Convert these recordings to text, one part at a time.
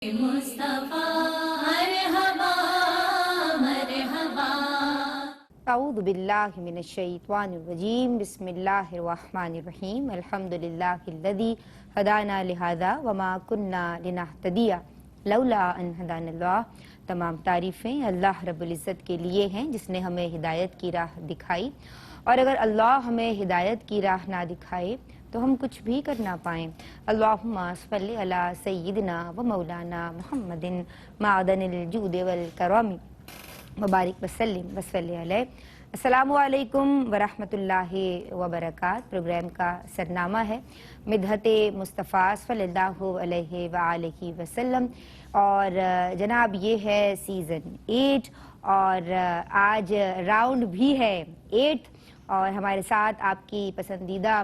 मुस्तफा मरहबा मरहबा। अऊज़ु बिल्लाहि मिनश्शैतानिर्रजीम बिस्मिल्लाहिर्रहमानिर्रहीम अल्हम्दुलिल्लाहिल्लज़ी हदाना लिहाज़ा वमा कुन्ना लिनहतदिया लौला अन हदानल्लाह। तमाम तारीफ़ें अल्लाह रब्बुल इज़्ज़त के लिए हैं जिसने हमें हिदायत की राह दिखाई, और अगर अल्लाह हमें हिदायत की राह ना दिखाए तो हम कुछ भी कर ना पाएँ। अल्लाहुम्मा सल्लि अला सय्यिदिना व मौलाना मुहम्मदिन मादनिल जूदि वल करमी मुबारक वसल्लिम वसल्लि अलैहि। अस्सलामु अलैकुम वरहमतुल्लाहि वबरकात। प्रोग्राम का सरनामा है मिदहते मुस्तफ़ा सल्लल्लाहु अलैहि वआलिहि वसल्लम, और जनाब ये है सीज़न 8 और आज राउंड भी है 8, और हमारे साथ आपकी पसंदीदा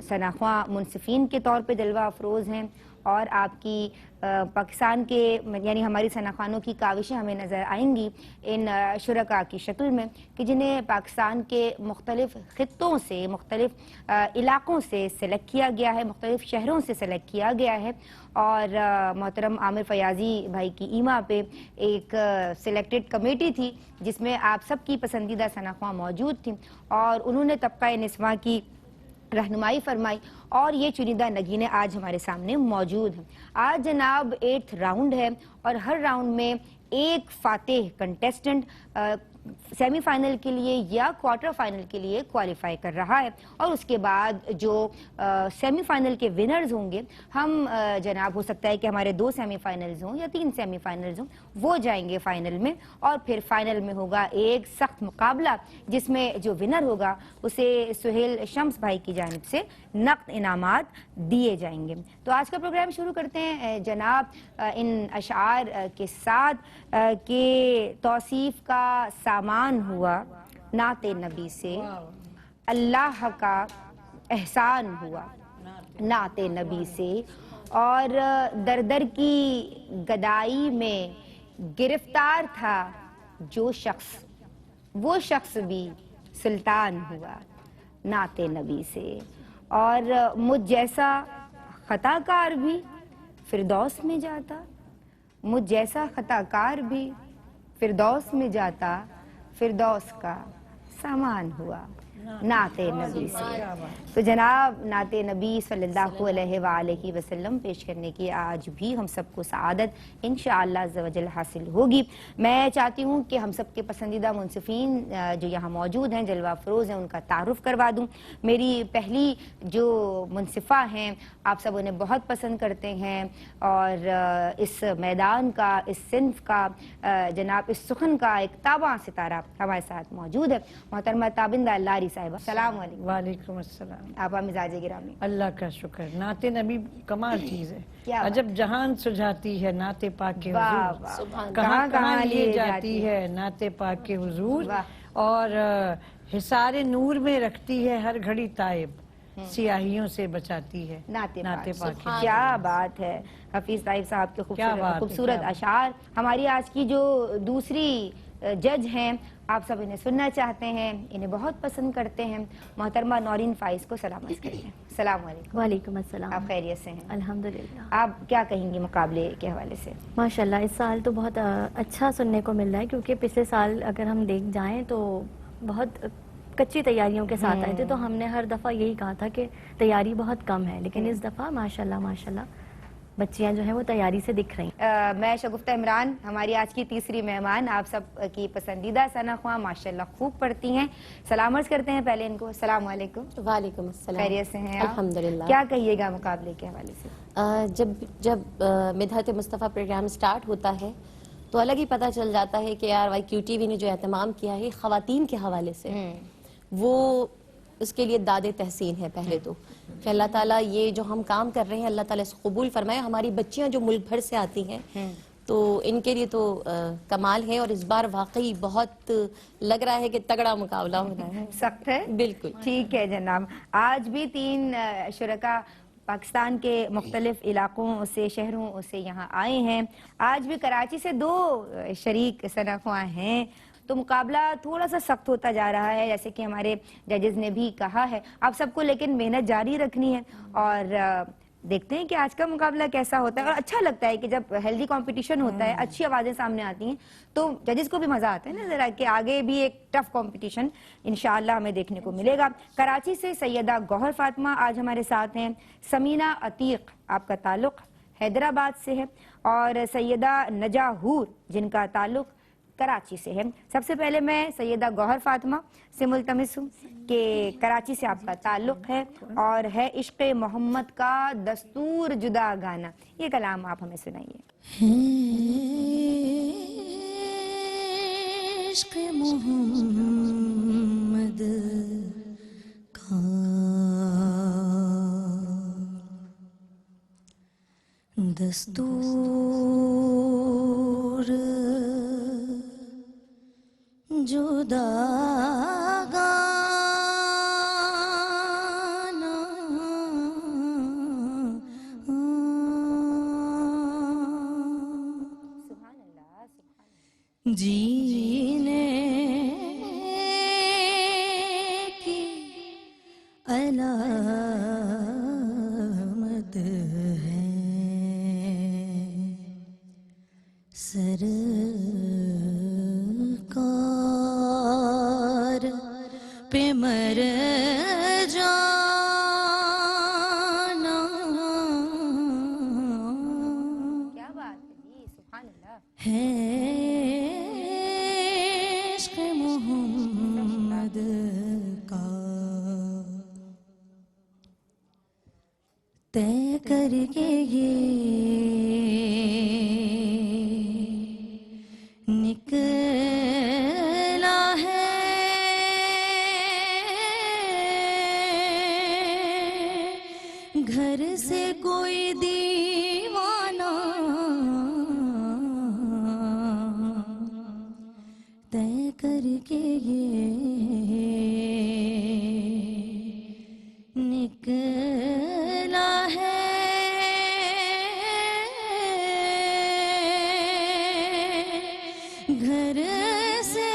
शनाख्वा मुनसिफ़ीन के तौर पे जलवा अफरोज़ हैं, और आपकी पाकिस्तान के यानी हमारी शनाख्वानों की काविशें हमें नज़र आएंगी इन शुरका की शक्ल में कि जिन्हें पाकिस्तान के मुख्तलिफ़ ख़ित्तों से, मुख्तलिफ़ इलाक़ों से सेलेक्ट किया गया है, मुख्तलिफ़ शहरों से सेलेक्ट किया गया है। और मोहतरम आमिर फ़याज़ी भाई की ईमा पे एक सिलेक्टेड कमेटी थी जिसमें आप सबकी पसंदीदा शनाख्वा मौजूद थी, और उन्होंने तबका निस्वां की रहनुमाई फरमाई, और ये चुनिंदा नगीने आज हमारे सामने मौजूद हैं। आज जनाब 8th राउंड है, और हर राउंड में एक फातेह कंटेस्टेंट सेमीफाइनल के लिए या क्वार्टर फाइनल के लिए क्वालिफाई कर रहा है, और उसके बाद जो सेमीफाइनल के विनर्स होंगे, हम जनाब हो सकता है कि हमारे 2 सेमीफाइनल्स हों या 3 सेमीफाइनल्स हों, वो जाएंगे फाइनल में, और फिर फाइनल में होगा एक सख्त मुकाबला जिसमें जो विनर होगा उसे सुहेल शम्स भाई की जानिब से नक़द इनामात दिए जाएंगे। तो आज का प्रोग्राम शुरू करते हैं जनाब इन अशार के साथ कि तौसीफ़ का सामान हुआ नाते नबी से, अल्लाह का एहसान हुआ नाते नबी से, और दर दर की गदाई में गिरफ्तार था जो शख्स, वो शख्स भी सुल्तान हुआ नाते नबी से। और मुझ जैसा खताकार भी फिरदौस में जाता, मुझ जैसा खताकार भी फिरदौस में जाता, फिरदौस का सामान हुआ नाते नबी से। तो जनाब नाते नबी सल्लल्लाहु अलैहि वसल्लम पेश करने की आज भी हम सबको सआदत इंशाअल्लाह अज़्ज़ व जल हासिल होगी। मैं चाहती हूँ कि हम सबके पसंदीदा मुनसिफ़ीन जो यहाँ मौजूद हैं, जलवा अफरोज़ हैं, उनका तारुफ़ करवा दूँ। मेरी पहली जो मुनसिफ़ा हैं, आप सब उन्हें बहुत पसंद करते हैं, और इस मैदान का, इस सिन्फ का, जनाब इस सुखन का एक ताबा सितारा हमारे साथ मौजूद है, मोहतरमा ताबिंदा लारी साहिबा। सलाम अलैकुम। वालेकुम अस्सलाम। आप मिजाज गिरामी। अल्लाह का शुक्र। नाते नबी कमाल चीज़ है, अजब जहान सुझाती है नाते पाक के हुजूर, कहाँ कहाँ लिए जाती है नाते पाक के हुजूर, और हिसारे नूर में रखती है हर घड़ी ताइब, सियाहियों से बचाती है नाते पाक। क्या बात है हफीज ताइब साहब के खूबसूरत अशार। हमारी आज की जो दूसरी जज हैं, आप सब इन्हें सुनना चाहते हैं, इन्हें बहुत पसंद करते हैं, मोहतरमा नौरीन फाइज को सलाम अर्ज़ करते हैं। सलाम अलैकुम। वालेकुम अस्सलाम। आप खैरियत से हैं? अल्हम्दुलिल्लाह। आप क्या कहेंगी मुकाबले के हवाले से? माशाल्लाह इस साल तो बहुत अच्छा सुनने को मिल रहा है, क्योंकि पिछले साल अगर हम देख जाएं तो बहुत कच्ची तैयारियों के साथ आए थे, तो हमने हर दफ़ा यही कहा था कि तैयारी बहुत कम है, लेकिन इस दफ़ा माशाल्लाह माशाल्लाह बच्चियां जो हैं वो तैयारी से दिख रही हैं। मैं शगुफ्ता इमरान, हमारी आज की तीसरी मेहमान, आप सब की पसंदीदा शनाख्वा माशाल्लाह खूब पढ़ती हैं। सलाम अर्ज़ करते हैं पहले इनको। अस्सलाम वालेकुम। वालेकुम अस्सलाम। खैरियत से हैं आप? अल्हम्दुलिल्लाह। क्या कहिएगा मुकाबले के हवाले से? जब मिदहत मुस्तफ़ा प्रोग्राम स्टार्ट होता है तो अलग ही पता चल जाता है कि यार YQTV ने जो एहतमाम किया है ख़वातीन के हवाले से, वो उसके लिए दादे तहसीन है पहले तो, कि अल्लाह ताला ये जो हम काम कर रहे हैं अल्लाह ताला इसको कबूल फरमाए। हमारी बच्चियां जो मुल्क भर से आती हैं तो इनके लिए तो कमाल है, और इस बार वाकई बहुत लग रहा है कि तगड़ा मुकाबला हो रहा है। सख्त है? बिल्कुल ठीक है जनाब। आज भी 3 शुरका पाकिस्तान के मुख्तलिफ इलाकों से, शहरों से यहाँ आए हैं। आज भी कराची से 2 शरीक शनाख्वा हैं, तो मुकाबला थोड़ा सा सख्त होता जा रहा है, जैसे कि हमारे जजेस ने भी कहा है। आप सबको लेकिन मेहनत जारी रखनी है, और دیکھتے ہیں کہ آج کا مقابلہ کیسا ہوتا ہے. اور اچھا لگتا ہے کہ جب ہیلدی کمپٹیشن ہوتا ہے, اچھی آوازیں سامنے آتی ہیں, تو ججز کو بھی مزہ آتا ہے نا ذرا, کہ آگے بھی ایک ٹف کمپٹیشن انشاءاللہ ہمیں دیکھنے کو ملے گا. کراچی سے سیدہ گوہر فاطمہ آج ہمارے ساتھ ہیں. سمینہ عتیق, آپ کا تعلق حیدرآباد سے ہے, اور سیدہ نجا حور جن کا تعلق کراچی سے ہے. سب سے پہلے میں سیدہ گوہر فاطمہ سے ملتمس ہوں کہ کراچی سے آپ کا تعلق ہے اور ہے عشق محمد کا دستور جدا گانا, یہ کلام آپ ہمیں سنائیے. عشق محمد کا دستور جدا گانا جینے کی علامت ہے سرکار پہ مر جانا. کیا بات ہے جی, سبحان اللہ. ہے عشق محمد کا طے کر کے یہ نکلا ہے گھر سے کوئی دیوانہ طے کر کے یہ نکلا ہے گھر سے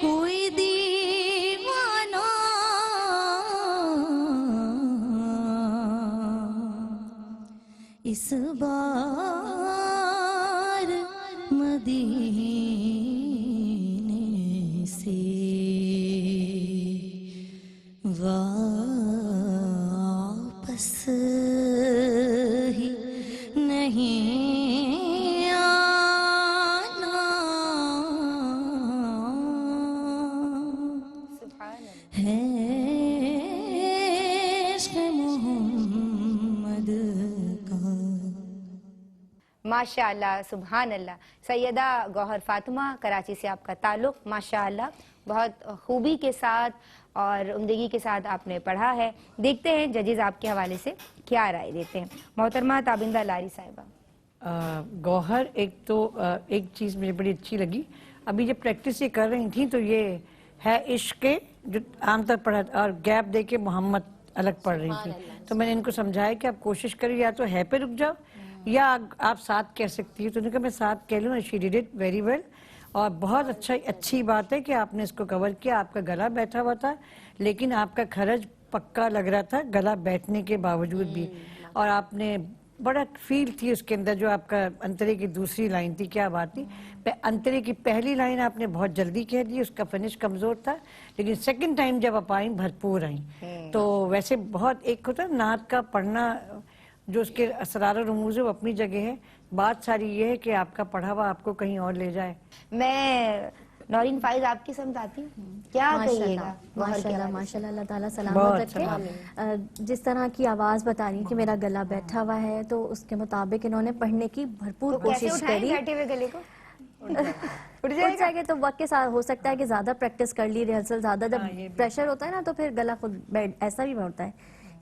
کوئی دیوانہ اس بار مدینے سے واپس ہی نہیں آنا. ہے عشق محمد کا. ماشاءاللہ, سبحان اللہ. سیدہ گوہر فاطمہ, کراچی سے آپ کا تعلق, ماشاءاللہ بہت خوبی کے ساتھ اور عمدگی کے ساتھ آپ نے پڑھا ہے. دیکھتے ہیں ججز آپ کے حوالے سے کیا رائے دیتے ہیں. محترمہ تابندہ لاری صاحبہ. گوہر, ایک چیز مجھے بڑی اچھی لگی, ابھی جب پریکٹس یہ کر رہی تھیں تو یہ ہے عشق جو عام طور پڑھا اور گیپ دے کے محمد الگ پڑھ رہی تھی, تو میں نے ان کو سمجھایا کہ آپ کوشش کریں یا تو ہے پہ رک جاؤ یا آپ ساتھ کہہ سکتی ہے. تو انہوں نے کہا میں ساتھ کہہ لوں. She did it very well, اور بہت اچھی بات ہے کہ آپ نے اس کو کور کیا. آپ کا گلا بیٹھا ہوا تھا لیکن آپ کا خرج پکا لگ رہا تھا گلا بیٹھنے کے باوجود بھی, اور آپ نے بڑا فیل تھی اس کے اندر. جو آپ کا انترے کی دوسری لائن تھی, کیا بات تھی. انترے کی پہلی لائن آپ نے بہت جلدی کہہ دی, اس کا فنش کمزور تھا, لیکن سیکنڈ ٹائم جب آپ آئیں بھرپور آئیں. تو ویسے بہت ایک ہوتا ہے نعت کا پڑھنا, جو اس کے اسرار و رموز ہے وہ اپنی جگہ ہے. بات ساری یہ ہے کہ آپ کا پڑھا ہوا آپ کو کہیں اور لے جائے. میں نورین فائز آپ کی سمجھ آتی ہوں, کیا کہیے گا؟ ماشاءاللہ, اللہ تعالیٰ سلامت رکھے. جس طرح کی آواز بتا رہی کہ میرا گلا بیٹھا ہوا ہے, تو اس کے مطابق انہوں نے پڑھنے کی بھرپور کوشش کری. بیٹھے ہوئے گلے کو اٹھ جائے گا تو وقت کے ساتھ ہو سکتا ہے کہ زیادہ پریکٹس کر لی, ریہرسل زیادہ, جب پریشر ہوتا ہے نا تو پھر گلا خود ایسا بھی ہوتا ہے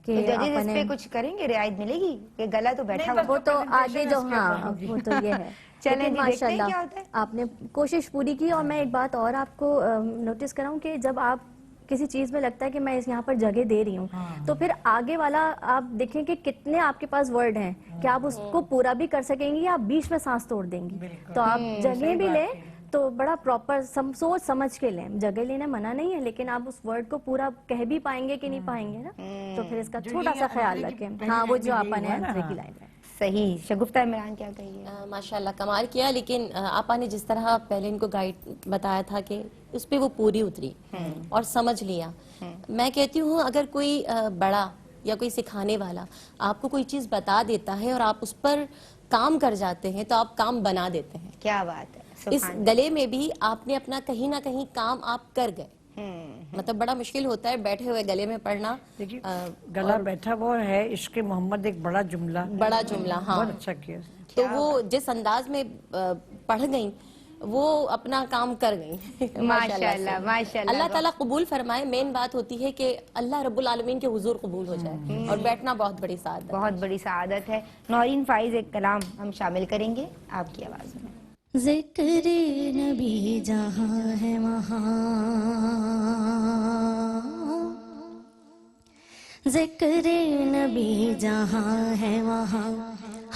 کہ ججز اس پہ کچھ کریں گے, رعایت ملے گی کہ گلا تو بیٹھا ہوا. وہ تو آگے جو, ہاں وہ تو یہ ہے. چلیں جی, ماشاء اللہ آپ نے کوشش پوری کی. اور میں ایک بات اور آپ کو نوٹس کراؤں کہ جب آپ کسی چیز میں لگتا ہے کہ میں یہاں پر جگہ دے رہی ہوں, تو پھر آگے والا آپ دیکھیں کہ کتنے آپ کے پاس ورڈ ہیں کہ آپ اس کو پورا بھی کر سکیں گی یا آپ بیچ میں سانس توڑ دیں گی. تو آپ جگہ بھی لیں تو بڑا پراپر سوچ سمجھ کے لیں. جگہ لینا منع نہیں ہے لیکن آپ اس ورڈ کو پورا کہہ بھی پائیں گے کہ نہیں پائیں گے نا, تو پھر اس کا تھوڑا سا خیال رکھیں. ہاں وہ جو آپا نے انترے کی لائن ہے. صحیح. شگفتہ عمران کیا کہیے؟ ماشاءاللہ کمال کیا, لیکن آپا نے جس طرح پہلے ان کو گائیڈ بتایا تھا کہ اس پہ وہ پوری اتری اور سمجھ لیا. میں کہتی ہوں اگر کوئی بڑا یا کوئی سکھانے والا آپ کو کوئی چیز بتا دیتا ہے اور آپ اس پر کام کر جاتے ہیں تو آپ کام بنا دیتے ہیں. کیا بات ہے. اس گلے میں بھی آپ نے اپنا کہیں نہ کہیں کام آپ کر گئے. مطلب بڑا مشکل ہوتا ہے بیٹھے ہوئے گلے میں پڑھنا. گلا بیٹھا وہ ہے عشق محمد, ایک بڑا جملہ ہاں بہت اچھا کیا. تو وہ جس انداز میں پڑھ گئیں وہ اپنا کام کر گئیں. ماشاءاللہ ماشاءاللہ. اللہ تعالیٰ قبول فرمائے. مین بات ہوتی ہے کہ اللہ رب العالمین کے حضور قبول ہو جائے, اور بیٹھنا بہت بڑی سعادت, بہت بڑی سعادت ہے. نورین فائز ایک کلام ہم شامل کریں گے آپ کی آواز میں. ذکر نبی جہاں ہے وہاں, ذکر نبی جہاں ہے وہاں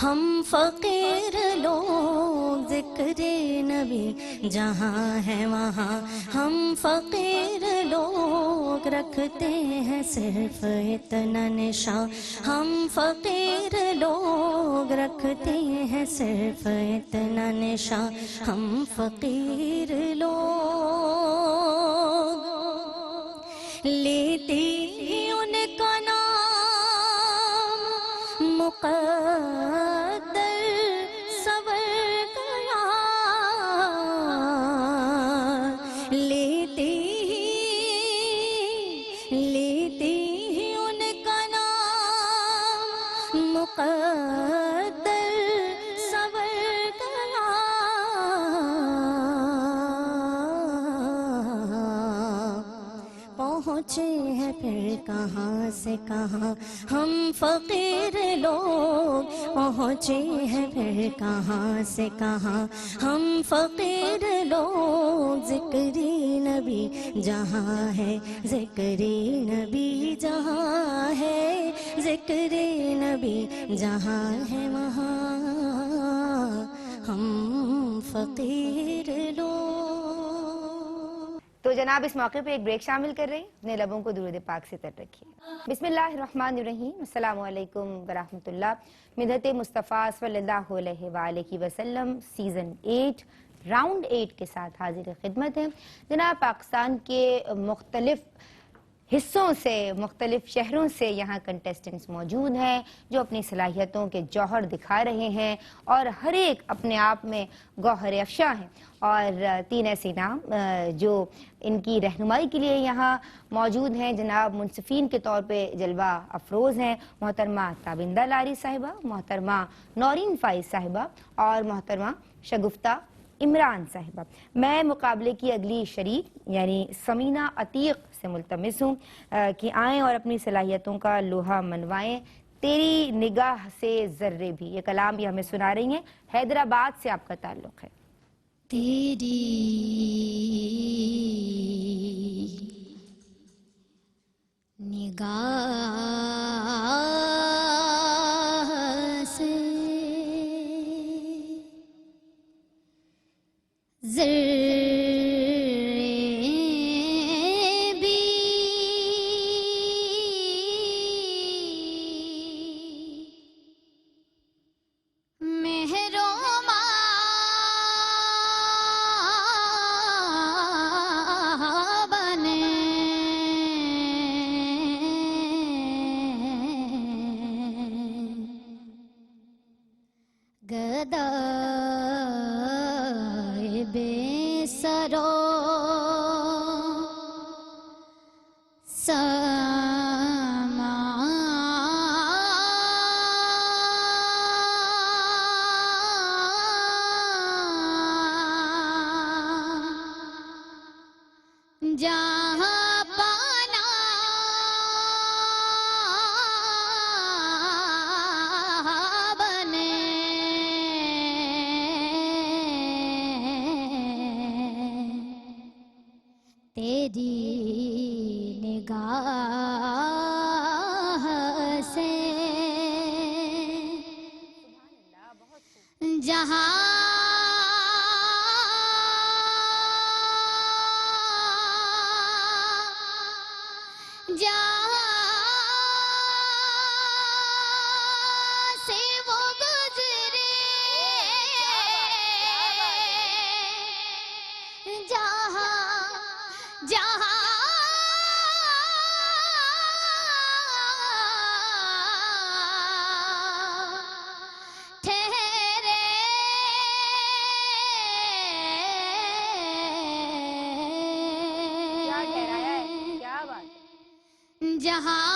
ہم فقیر لوگ. ذکر نبی جہاں ہے وہاں ہم فقیر لوگ, رکھتے ہیں صرف اتنا نشان ہم فقیر لوگ, رکھتے ہیں صرف اتنا نشان ہم فقیر لوگ. لیتے ان کا نام مقدر سور گیا, لیتے ہی ان کا نام مقدر سور گیا. پہنچے ہیں پھر کہاں سے کہاں ہم فقیر لوگ, پہنچے ہیں پھر کہاں سے کہاں ہم فقیر لوگ. ذکری نبی جہاں ہے, ذکری نبی جہاں ہے, ذکری نبی جہاں ہے وہاں ہم فقیر لوگ. تو جناب اس موقع پہ ایک بریک شامل کر رہے ہیں, اپنے لبوں کو درود پاک سے تر رکھیے. بسم اللہ الرحمن الرحیم. السلام علیکم ورحمۃ اللہ. مدحت مصطفیٰ صلی اللہ علیہ وآلہ وسلم سیزن 8 راؤنڈ 8 کے ساتھ حاضر خدمت ہے. جناب پاکستان کے مختلف حصوں سے, مختلف شہروں سے یہاں کنٹیسٹنٹس موجود ہیں جو اپنی صلاحیتوں کے جوہر دکھا رہے ہیں, اور ہر ایک اپنے آپ میں گوہر افشاں ہیں. اور 3 ایسے نام جو ان کی رہنمائی کے لیے یہاں موجود ہیں. جناب منصفین کے طور پہ جلوہ افروز ہیں محترمہ تابندہ لاری صاحبہ, محترمہ نورین فائز صاحبہ اور محترمہ شگفتہ عمران صاحبہ. میں مقابلے کی اگلی شریک یعنی سمینہ عتیق سے ملتمس ہوں کہ آئیں اور اپنی صلاحیتوں کا لوہا منوائیں. تیری نگاہ سے ذرے بھی, یہ کلام بھی ہمیں سنا رہی ہیں. حیدرآباد سے آپ کا تعلق ہے. تیری نگاہ سے ذرے بھی مہروما بنے گدائے بے سرو سما جہاں پانا بنے تیری نگاہ سے جہاں जहां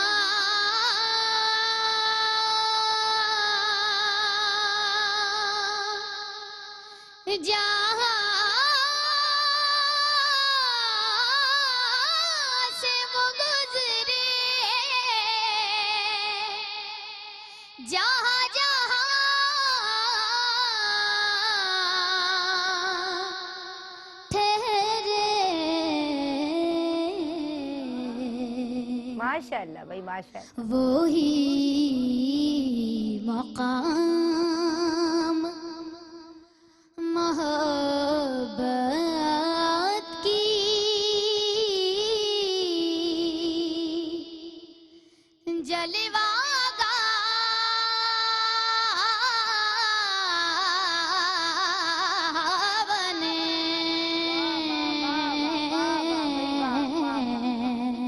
जहां से वो गुजरे जहां जहां ठहरे माशाअल्लाह भाई माशाअल्लाह। वो ही मकाम मोहब्बत की जलवागा बने।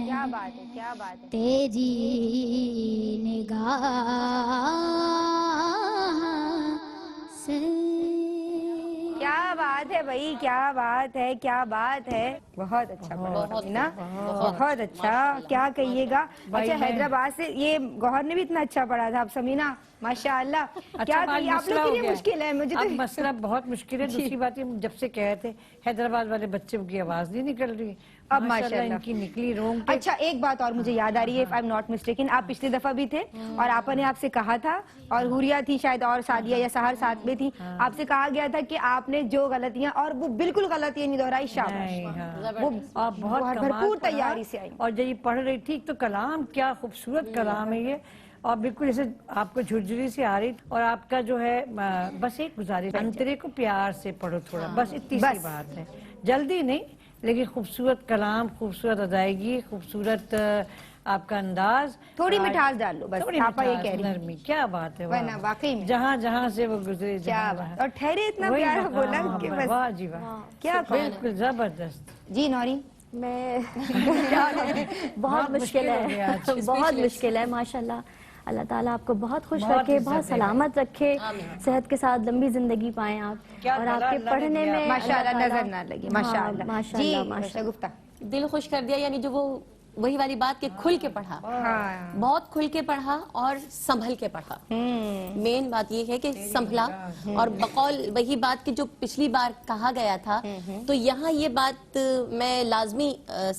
क्या बात है, क्या बात है। तेरी निगाह से क्या बात है भाई, क्या बात है, क्या बात है। बहुत अच्छा पढ़ा समीना, बहुत अच्छा। क्या कहिएगा। अच्छा हैदराबाद से ये गौहर ने भी इतना अच्छा पढ़ा था। अब समीना माशाअल्लाह क्या कहिए, आप लोग के लिए मुश्किल है, मुझे अब तो मसला बहुत मुश्किल है। दूसरी बात ये जब से कहे थे हैदराबाद वाले बच्चे की आवाज नहीं निकल रही, अब माशाल्लाह माशाल्लाह इनकी निकली रोंग। अच्छा एक बात और मुझे याद आ रही है, if I am not mistaken, आप पिछली दफा भी थे और आपा ने आपसे कहा था, और हुरिया थी शायद और सादिया या सहर साथ में थी, आपसे कहा गया था कि आपने जो गलतियां, और वो बिल्कुल गलतियां नहीं दोहराई, शाबाश। वो आप बहुत भरपूर कमाल तैयारी से आई। और जब ये पढ़ रही थी तो कलाम क्या खूबसूरत कलाम है ये, और बिल्कुल जैसे आपको झुरझुरी से आ रही। और आपका जो है बस एक गुजारिश, अंतरे को प्यार से पढ़ो थोड़ा, बस इतनी सी बात है। जल्दी नहीं, लेकिन खूबसूरत कलाम, खूबसूरत अदायगी, खूबसूरत आपका अंदाज, थोड़ी मिठास डाल लो बस, थोड़ी आपा ये मिठास, कह रही नरमी। क्या बात है, वरना वाकई में जहाँ जहाँ से वो गुजरे, क्या जहाँ बात। जहाँ। और ठहरे इतना वही प्यारा मकाम, बोला कि बस वाह जी वाह, क्या कहूं। बिल्कुल जबरदस्त। जी नौरी मैं बहुत मुश्किल हो गया है, आज। बहुत मुश्किल है। माशाल्लाह अल्लाह ताला आपको बहुत खुश बहुत रखे, इज्जत बहुत दे। सलामत रखे, सेहत के साथ लंबी जिंदगी पाएं आप, क्या और गला आपके अल्लाह ने पढ़ने दिया। में माशाअल्लाह अल्लाह नजर ताला- ना लगी। हाँ, माशाअल्लाह जी माशाअल्लाह माशाअल्लाह। गुफ्ता। दिल खुश कर दिया, यानी जो वो वही वाली बात के खुल के पढ़ा, हाँ बहुत खुल के पढ़ा और संभल के पढ़ा। मेन बात ये है कि संभला, और बकौल वही बात की जो पिछली बार कहा गया था। तो यहाँ ये बात मैं लाजमी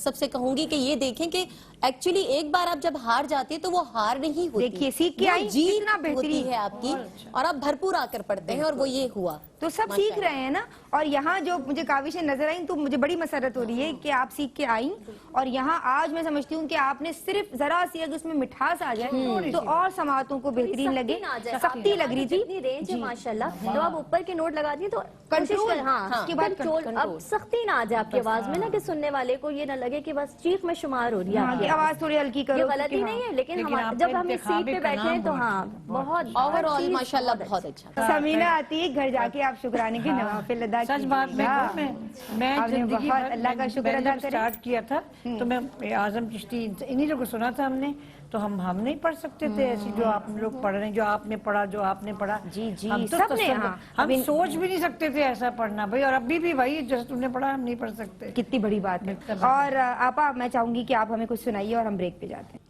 सबसे कहूंगी कि ये देखें कि एक्चुअली एक बार आप जब हार जाते हैं तो वो हार नहीं होती, देखिए, सीख के वो आई, जीत कितना होती बेहतरीन। है आपकी, और आप भरपूर आकर पढ़ते हैं, और वो ये हुआ। तो सब सीख रहे हैं ना। और यहाँ जो मुझे काविशें नजर आई तो मुझे बड़ी मसरत हो रही है कि आप सीख के आई, और यहाँ आज मैं समझती हूँ कि आपने सिर्फ जरा सी अगर उसमें मिठास आ जाए तो और समातों को बेहतरीन लगे। सख्ती लग रही थी, जितनी रेंज है माशाल्लाह, जब आप ऊपर के नोट लगाती हैं तो कंट्रोल, हाँ, उसके बाद कंट्रोल। अब सख्ती ना आ जाए आपकी आवाज में ना, कि सुनने वाले को ये ना लगे कि बस चीख में शुमार हो रही है आपकी आवाज थोड़ी हल्की ये करो। गलती नहीं है, लेकिन जब हम इस सीट पे बैठे हैं तो हाँ बहुत ओवरऑल माशाल्लाह बहुत अच्छा। समीना आती है घर जाके आप शुक्राने के नवाफिल अदा सच बात में मैं आपने जिंदगी बहुत भर अल्लाह का शुक्र मैंने अदा जब करें। स्टार्ट किया था तो मैं आजम चिश्ती इन्हीं लोगों को सुना था हमने, तो हम नहीं पढ़ सकते थे ऐसी जो आप लोग पढ़ रहे हैं, जो आपने पढ़ा, जो आपने पढ़ा। जी जी हम तो सबने, तसव्वुर- हाँ हम सोच भी नहीं सकते थे ऐसा पढ़ना भाई, और अभी भी वही जैसे तुमने पढ़ा हम नहीं पढ़ सकते। कितनी बड़ी बात है। और आपा मैं चाहूंगी कि आप हमें कुछ सुनाइए और हम ब्रेक पे जाते हैं।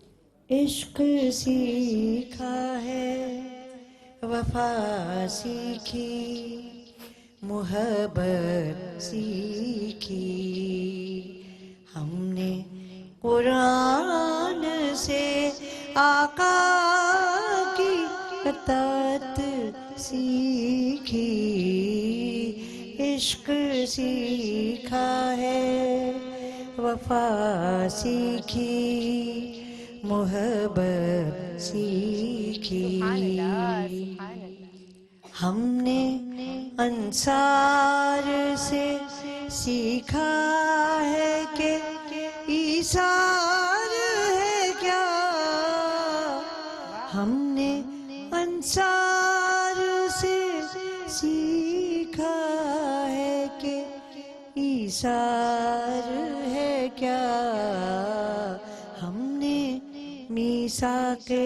इश्क सीखा है, वफा सीखी, मोहब्बत सीखी, हमने कुरान से आका की अतात सीखी। इश्क सीखा है, वफा सीखी, मोहब्बत सीखी, हमने अंसार से सीखा है कि ईसार है क्या, हमने अंसार से सीखा है कि ईसार है क्या, हमने मीसाके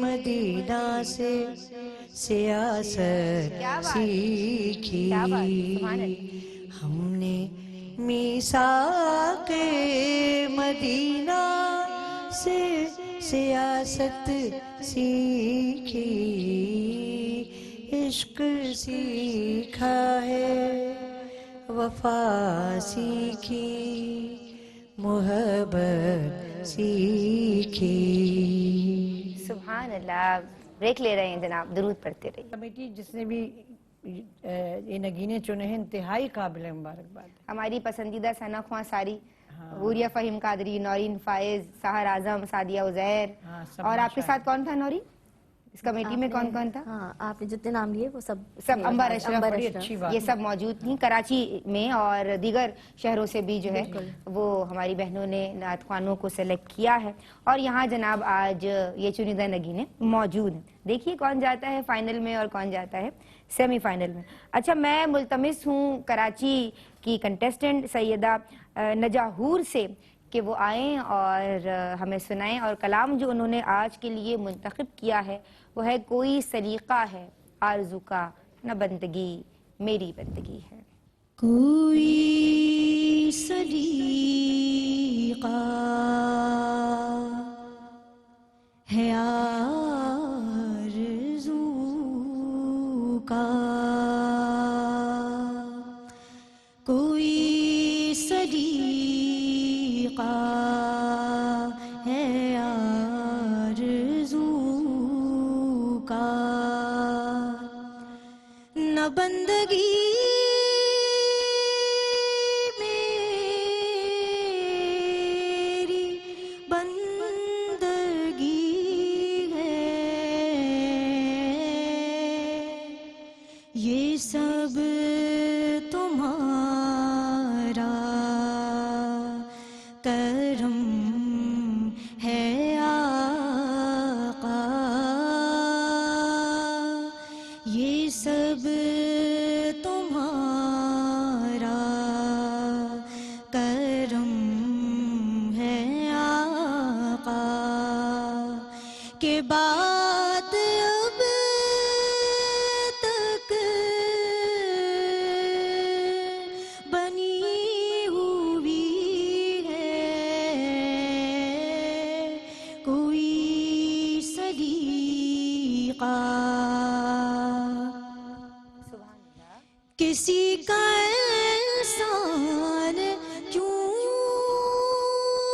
मदीना से सियासत सीखी, हमने मीसाके मदीना سے سیاست سیکھی، عشق سیکھا ہے، وفا سیکھی، محبت سیکھی۔ سبحان اللہ. بریک لے رہے ہیں جناب، درود پڑھتے رہیے. کمیٹی جس نے بھی یہ نگینے چنے ہیں انتہائی قابل مبارکباد. ہماری پسندیدہ ثنا خواں ساری، غوریہ فہیم قادری، نورین فائز، سحر اعظم، سعدیہ عزیر. اور آپ کے ساتھ کون تھا نورین؟ اس کمیٹی میں کون کون تھا؟ ہاں، آپ نے جتنے نام لیے وہ سب امبر اشرف، بڑی اچھی بات. یہ سب موجود تھیں کراچی میں، اور دیگر شہروں سے بھی جو ہے وہ ہماری بہنوں نے نعت خوانوں کو سلیکٹ کیا ہے، اور یہاں جناب آج یہ چنیدہ نگینے موجود ہیں. دیکھیے کون جاتا ہے فائنل میں اور کون جاتا ہے سیمی فائنل میں. اچھا، میں ملتمس ہوں کراچی کی کنٹیسٹنٹ سیدہ نجا حور سے کہ وہ آئیں اور ہمیں سنائیں، اور کلام جو انہوں نے آج کے لیے منتخب کیا ہے وہ ہے کوئی سلیقہ ہے آرزو کا نہ بندگی میری بندگی ہے. کوئی سلیقہ ہے آرزو کا، کوئی سلیقہ ہے آرزو کا، نہ بندگی سب تمہارا کرم ہے آقا، یہ سب تمہارا کرم ہے آقا، کہ بات اب تک بنی ہوئی ہے، کوئی سلیقہ کسی کا احسان کیوں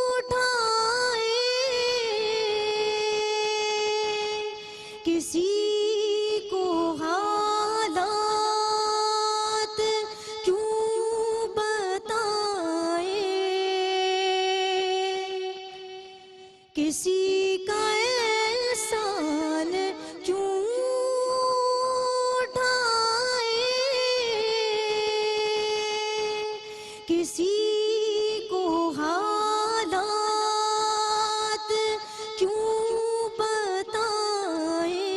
اٹھائے، کسی کو حالات کیوں بتائے، کسی کا احسان کیوں اٹھائے، کسی کو حالات کیوں بتائے،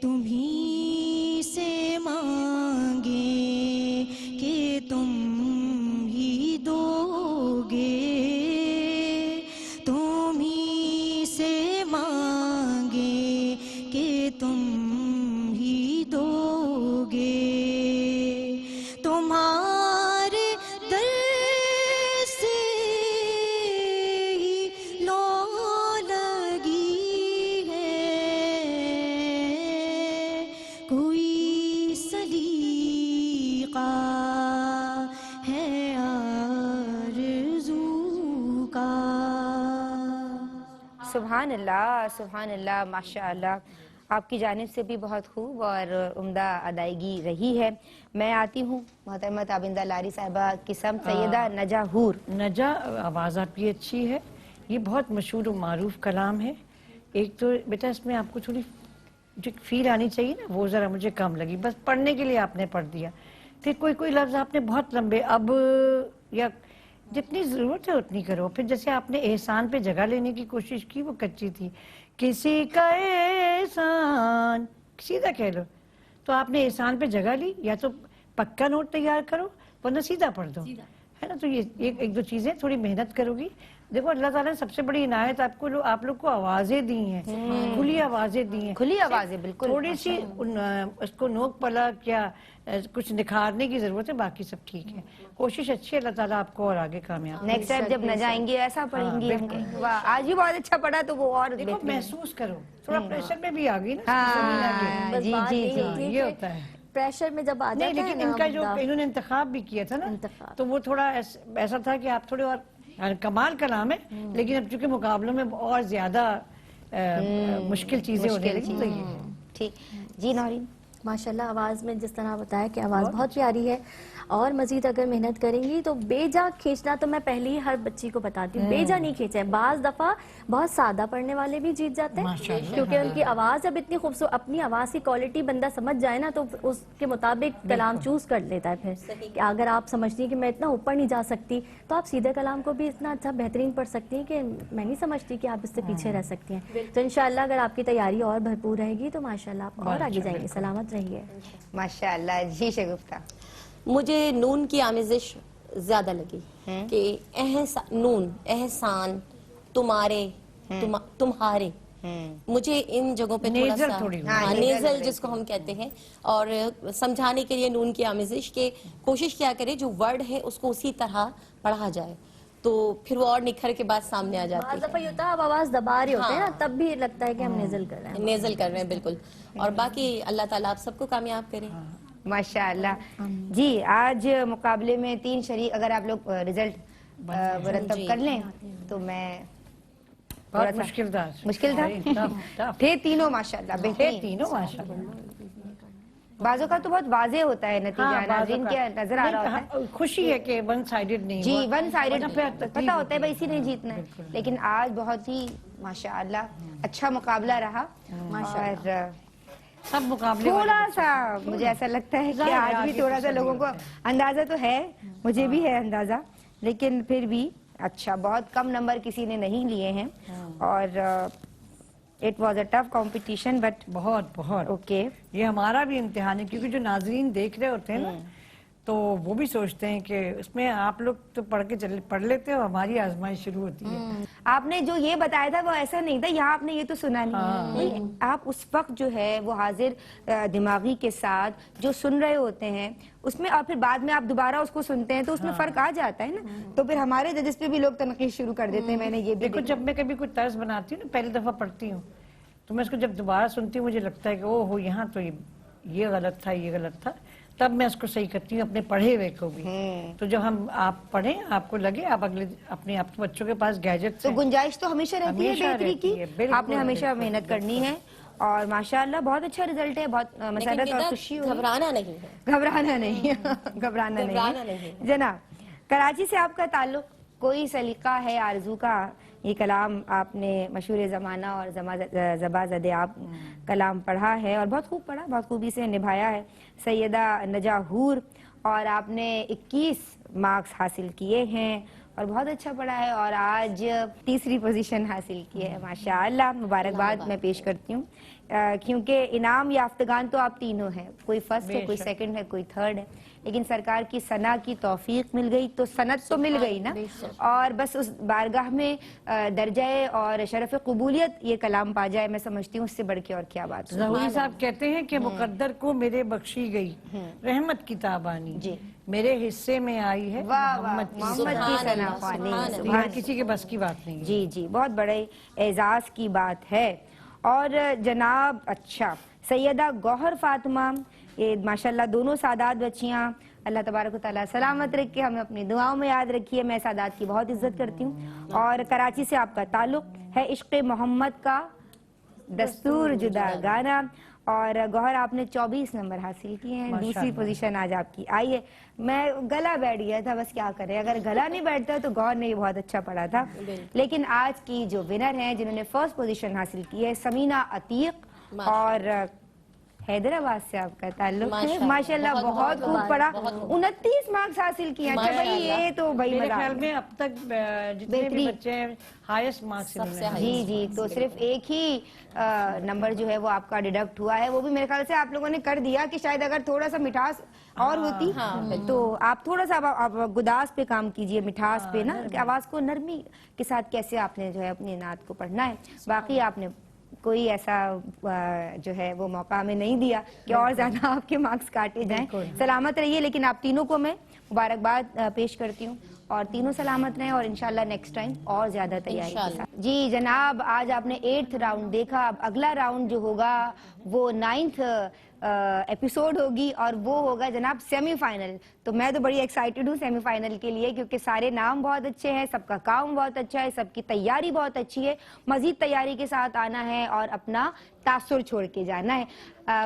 تمہیں سے مانگے کہ تم ہی دو گے، تمہیں سے مانگے کہ تم ہی دو گے، تمہارے در سے ہی لو لگی ہے، کوئی سلیقہ ہے آرزو کا۔ سبحان اللہ، سبحان اللہ، ماشاء اللہ. آپ کی جانب سے بھی بہت خوب اور عمدہ ادائیگی رہی ہے. میں آتی ہوں محترمہ تابندہ لاری صاحبہ کی سمت، سیدہ نجا حور. نجا، آواز آپ کی اچھی ہے، یہ بہت مشہور و معروف کلام ہے. ایک تو بیٹا اس میں آپ کو تھوڑی جو فیل آنی چاہیے نا، وہ ذرا مجھے کم لگی. بس پڑھنے کے لیے آپ نے پڑھ دیا، پھر کوئی لفظ آپ نے بہت لمبے، اب یا جتنی ضرورت ہے اتنی کرو. پھر جیسے آپ نے احسان پہ جگہ لینے کی کوشش کی، وہ کچی تھی. کسی کا احسان سیدھا کہہ لو، تو آپ نے احسان پہ جگہ لی، یا تو پکا نوٹ تیار کرو ورنہ سیدھا پڑھ دو، ہے نا. تو یہ ایک دو چیزیں تھوڑی محنت کرو گی देखो अल्लाह ताला ने सबसे बड़ी इनायत आप लोग को आवाजें दी हैं, खुली आवाजें दी हैं, खुली आवाजें, बिल्कुल। थोड़ी सी उसको नोक पलक या कुछ निखारने की जरूरत है, बाकी सब ठीक है। कोशिश अच्छी है, अल्लाह ताला आपको और आगे कामयाब। नेक्स्ट टाइम जब न जाएंगे ऐसा पढ़ेंगी हम कहेंगे वाह आज भी बहुत अच्छा पढ़ा, तो वो और देखो महसूस करो, थोड़ा प्रेशर में भी आ गई ना। हाँ, बस जी बात जी यही जी होती है ये कि होता है। प्रेशर में जब आ नहीं, जाता है लेकिन ना इनका जो मुद्दा, इन्होंने इंतखाब भी किया था ना, इंतखाब। तो वो थोड़ा ऐसा था कि आप थोड़े और कमाल कलाम है, लेकिन अब चूंकि मुकाबलों में और ज्यादा मुश्किल चीजें होने लगी, तो ये ठीक। जी नौरीन, माशाल्लाह आवाज़ में जिस तरह बताया कि आवाज़ बहुत प्यारी है, और मजीद अगर मेहनत करेंगी तो बेजा खींचना, तो मैं पहले ही हर बच्ची को बताती हूँ बेजा नहीं खींचे। बाज़ दफ़ा बहुत सादा पढ़ने वाले भी जीत जाते हैं, क्योंकि उनकी आवाज़ अब इतनी खूबसूरत, अपनी आवाज़ की क्वालिटी बंदा समझ जाए ना, तो उसके मुताबिक कलाम चूज़ कर लेता है। फिर कि अगर आप समझती हैं कि मैं इतना ऊपर नहीं जा सकती, तो आप सीधे कलाम को भी इतना अच्छा बेहतरीन पढ़ सकती हैं कि मैं नहीं समझती कि आप इससे पीछे रह सकती हैं। तो इंशाअल्लाह अगर आपकी तैयारी और भरपूर रहेगी तो माशाल्लाह आप और आगे जाएंगे। सलामत रहिए। माशाअल्लाह। जी शगुफ्ता, मुझे नून की आमेजिश ज्यादा लगी कि नून, एहसान, तुम्हारे, तुम्हारे, मुझे इन जगहों पे थोड़ा नेज़ल सा थोड़ी नेज़ल जिसको हम कहते हैं, और समझाने के लिए नून की आमेजिश के कोशिश क्या करे जो वर्ड है उसको उसी तरह पढ़ा जाए, तो फिर वो और निखर के बाद सामने आ जाती दफा ये होता है आप आवाज दबा रहे होते हैं ना, तब भी लगता है कि हम नेजल कर रहे है, हैं। नेज़ल कर रहे हैं बिल्कुल। और बाकी अल्लाह ताला आप सबको कामयाब करे। माशाअल्लाह। जी आज मुकाबले में 3 शरीक, अगर आप लोग रिजल्ट मुरतब कर लें तो मैं बहुत मुश्किल था, थे तीनों माशाअल्लाह बेहतरीन। तीनों माशाल्लाह। बाजों का तो बहुत वाजे होता है नतीजा, नाज़रीन के नजर आ रहा होता है। खुशी है कि वन साइडेड नहीं, जी वन साइडेड पता होता है भाई इसी ने जीतना है, लेकिन आज बहुत ही माशाअल्लाह अच्छा मुकाबला रहा। और सब मुकाबले थोड़ा सा मुझे ऐसा लगता है कि आज भी थोड़ा सा लोगों को अंदाजा तो है, मुझे भी है अंदाजा, लेकिन फिर भी अच्छा बहुत कम नंबर किसी ने नहीं लिए हैं। और it was a tough competition but बहुत ओके। ये हमारा भी इम्तिहान है, क्योंकि जो नाजरीन देख रहे होते हैं ना, तो वो भी सोचते हैं कि उसमें आप लोग तो पढ़ लेते हो, हमारी आजमाइश शुरू होती है। आपने जो ये बताया था वो ऐसा नहीं था, यहाँ आपने ये तो सुना नहीं है। आप उस वक्त जो है वो हाजिर दिमागी के साथ जो सुन रहे होते हैं उसमें, और फिर बाद में आप दोबारा उसको सुनते हैं तो उसमें फर्क आ जाता है ना, तो फिर हमारे जजेस पे भी लोग तनकीद शुरू कर देते हैं। मैंने ये भी देखो, जब मैं कभी कोई तर्ज बनाती हूँ ना, पहली दफा पढ़ती हूँ, तो मैं इसको जब दोबारा सुनती हूँ मुझे लगता है कि ओ हो यहाँ तो ये गलत था, ये गलत था, तब मैं उसको सही करती हूँ अपने पढ़े हुए को भी। तो जब आप पढ़ें, आपको लगे आप अगले अपने आप बच्चों के पास गैजेट, तो गुंजाइश तो हमेशा रहती है बेहतरी की, आपने हमेशा मेहनत करनी है। और माशाअल्लाह बहुत अच्छा रिजल्ट है, बहुत मसरत और खुशी हुई। घबराना नहीं है, घबराना नहीं घबराना नहीं जनाब। कराची से आपका ताल्लुक, कोई सलीका है आरजू का? ये कलाम आपने मशहूर ज़माना और ज़बाज़दे आप कलाम पढ़ा है और बहुत खूब पढ़ा, बहुत खूबी से निभाया है। सैयदा नजाहूर, और आपने 21 मार्क्स हासिल किए हैं और बहुत अच्छा पढ़ा है, और आज तीसरी पोजीशन हासिल की है। माशाअल्लाह, मुबारकबाद मैं पेश करती हूँ, क्योंकि इनाम याफ्तगान तो आप तीनों हैं, कोई फर्स्ट है, कोई सेकंड है, कोई थर्ड है, लेकिन सरकार की सना की तौफीक मिल गई तो सनत तो मिल गई ना, और बस उस बारगाह में दर्जाए और शरफ कबूलियत ये कलाम पा जाए, मैं समझती हूँ उससे बढ़ के और क्या बात है। ज़हूरी साहब कहते हैं कि मुकद्दर को मेरे बख्शी गई रहमत की ताबानी, मेरे हिस्से में आई है मोहम्मद की सना पानी, हर किसी के बस की बात नहीं है। जी जी, बहुत बड़े एजाज की बात है। और जनाब अच्छा सैयदा गौहर फातिमा, ये माशाल्लाह दोनों सादात बच्चियाँ, अल्लाह तबारक व तआला सलामत रखे, हमें अपनी दुआओं में याद रखिए। मैं सादात की बहुत इज्जत करती हूँ। और कराची से आपका ताल्लुक है, इश्क़ मोहम्मद का दस्तूर जुदा गाना, और गौहर आपने 24 नंबर हासिल किए हैं, दूसरी पोजीशन आज आपकी आई है। मैं गला बैठ गया था, बस क्या करें, अगर गला नहीं बैठता तो गौहर ने बहुत अच्छा पढ़ा था। लेकिन आज की जो विनर हैं, जिन्होंने फर्स्ट पोजीशन हासिल की है, समीना अतीक और हैदराबाद से आपका ताल्लुक है, माशाल्लाह, माशाल्लाह, बहुत खूब पढ़ा, 29 मार्क्स हासिल किए। अच्छा भाई, ये तो भाई मेरे मजा आ ख्याल गया। में अब तक जितने भी बेहतरीन। बच्चे हैं हाईएस्ट मार्क्स सबसे जी जी, तो सिर्फ एक ही नंबर जो है वो आपका डिडक्ट हुआ है, वो भी मेरे ख्याल से आप लोगों ने कर दिया कि शायद अगर थोड़ा सा मिठास और होती तो आप थोड़ा सा आप गुदास पे काम कीजिए, मिठास पे ना, कि आवाज को नरमी के साथ कैसे आपने जो है अपनी नात को पढ़ना है। बाकी आपने कोई ऐसा जो है वो मौका हमें नहीं दिया कि और ज्यादा आपके मार्क्स काटे जाएं। सलामत रहिए, लेकिन आप तीनों को मैं मुबारकबाद पेश करती हूँ और तीनों सलामत रहें और इंशाल्लाह नेक्स्ट टाइम और ज्यादा तैयारी के साथ। जी जनाब, आज आपने 8th राउंड देखा, अब अगला राउंड जो होगा वो 9th एपिसोड होगी और वो होगा जनाब सेमीफाइनल। तो मैं तो बड़ी एक्साइटेड हूँ सेमीफाइनल के लिए, क्योंकि सारे नाम बहुत अच्छे हैं, सबका काम बहुत अच्छा है, सबकी तैयारी बहुत अच्छी है। मजीद तैयारी के साथ आना है और अपना तासुर छोड़ के जाना है।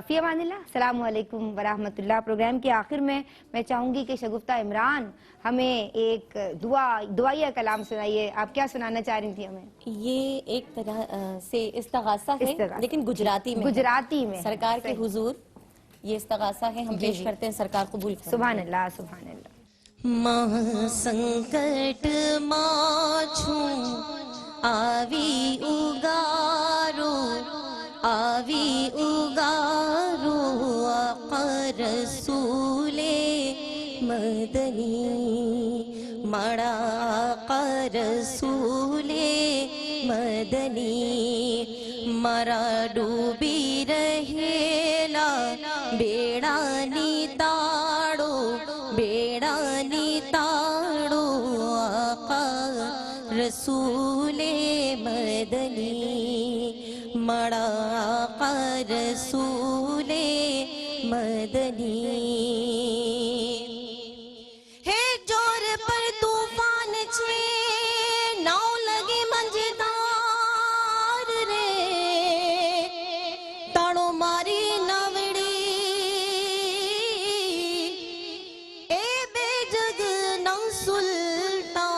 फी अमानिल्लाह, अस्सलामु अलैकुम वरहमतुल्लाह। प्रोग्राम के आखिर में मैं चाहूंगी कि शगुफ्ता इमरान हमें एक दुआया कलाम सुनाइए। आप क्या सुनाना चाह रही थी हमें? ये एक तरह से इस्तगासा है, लेकिन गुजराती में। गुजराती में सरकार के हुजूर ये इस्तगासा है, हम पेश करते हैं, सरकार कबूल करें। सुभान अल्लाह, सुभान अल्लाह। महा संकट माछू आवी उगारो, आवी उगारो आका रसूले मदनी, मड़ा आका रसूले मदनी, मरा डूबी रहेला बेड़ानी ताड़ो, बेड़ानी ताड़ो आका रसूले मदनी, मड़ा आका रसूले मदनी। हे जोर पर तूफान छे नाव लगे मंजदार रे, ताड़ो मारी नावड़ी ए बेजग ना सुल्तान,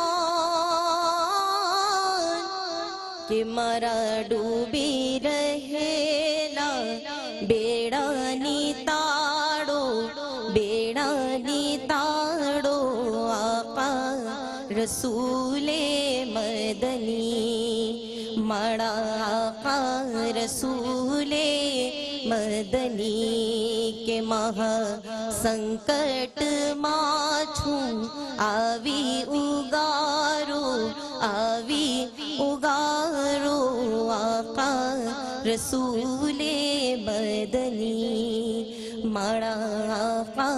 के मारा डूबी रहेला बेड़ानी ताड़ो, बेड़ानी ताड़ो आका रसूले मदनी, मड़ा आका रसूले मदनी, के महा संकट माछू आवी उगारो, आवी उगारो आका रसूले मदनी, मड़ा आका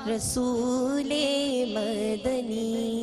रसूले मदनी।